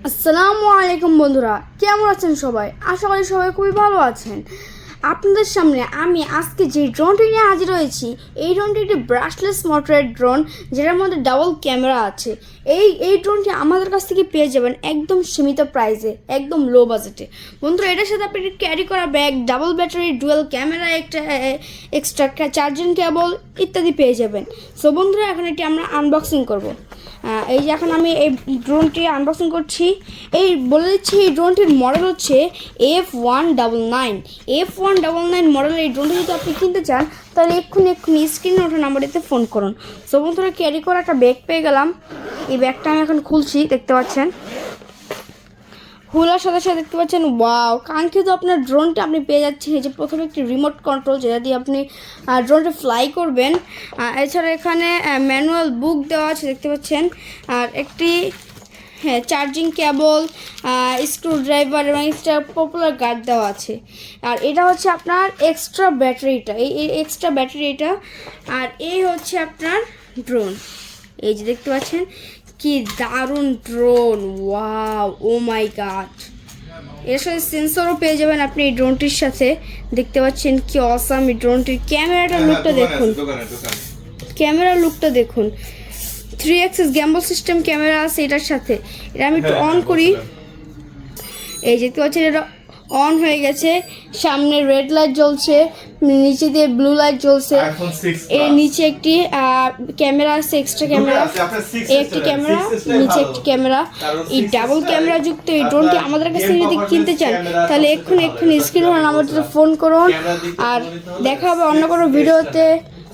আসসালামু আলাইকুম বন্ধুরা, কেমন আছেন সবাই? আশা করি সবাই খুবই ভালো আছেন। আপনাদের সামনে আমি আজকে যে ড্রোনটি নিয়ে হাজির হয়েছি, এই ড্রোনটি একটি ব্রাশলেস মোটরের ড্রোন, যেটার মধ্যে ডাবল ক্যামেরা আছে। এই ড্রোনটি আমাদের কাছ থেকে পেয়ে যাবেন একদম সীমিত প্রাইসে, একদম লো বাজেটে। বন্ধুরা, এটার সাথে আপনি ক্যারি করা bag, double battery, dual camera, একটা এক্সট্রা চার্জিং কেবল ইত্যাদি পেয়ে যাবেন। সো বন্ধুরা, এখন এটি আমরা আনবক্সিং করব। এই যে এখন আমি এই ড্রোনটি আনবক্সিং করছি। বলে দিচ্ছি, এই ড্রোনটির মডেল হচ্ছে F199 মডেলের এই ড্রোনটি যদি আপনি কিনতে চান, তাহলে এক্ষুনি স্ক্রিনে ওঠা নাম্বারটিতে ফোন করুন। সো বন্ধুরা, ক্যারি করা একটা ব্যাগ পেয়ে গেলাম। এই ব্যাগটা আমি এখন খুলছি, দেখতে পাচ্ছেন। খোলার সাথে সাথে দেখতে পাচ্ছেন, ওয়াও, কাঙ্ক্ষিত আপনার ড্রোনটা আপনি পেয়ে যাচ্ছেন। এই যে প্রথমে একটি রিমোট কন্ট্রোল, যেটা দিয়ে আপনি ড্রোনটা ফ্লাই করবেন। এছাড়া এখানে ম্যানুয়াল বুক দেওয়া আছে, দেখতে পাচ্ছেন। আর একটি চার্জিং কেবল, স্ক্রু ড্রাইভার এবং এক্সট্রা পপুলার গার্ড দেওয়া আছে। আর এটা হচ্ছে আপনার এক্সট্রা ব্যাটারিটা, এই এক্সট্রা ব্যাটারিটা। আর এই হচ্ছে আপনার ড্রোন। এই যে দেখতে পাচ্ছেন, কি দারুণ ড্রোন, ওয়াও, ও মাই গড। এর সাথে সেন্সরও পেয়ে যাবেন আপনি এই ড্রোনটির সাথে। দেখতে পাচ্ছেন কি অসাম এই ড্রোনটির ক্যামেরাটার লুকটা দেখুন, ক্যামেরার লুকটা দেখুন। 3 অ্যাক্সিস গ্যাম্বল সিস্টেম ক্যামেরা আছে এটার সাথে। এটা আমি একটু অন করি। এই যে দেখতে পাচ্ছেন, এটা অন হয়ে গেছে। সামনে রেড লাইট জ্বলছে, নিচে দিয়ে ব্লু লাইট জ্বলছে। এর নিচে একটি ক্যামেরা আছে, এক্সট্রা ক্যামেরা, একটি ক্যামেরা, নিচে একটি ক্যামেরা। এই ডাবল ক্যামেরা যুক্ত এই ড্রোনটি আমাদের কাছে যদি কিনতে চান, তাহলে এক্ষুনি স্ক্রিনে নাম্বারটিতে ফোন করুন। আর দেখা হবে অন্য কোনো ভিডিওতে।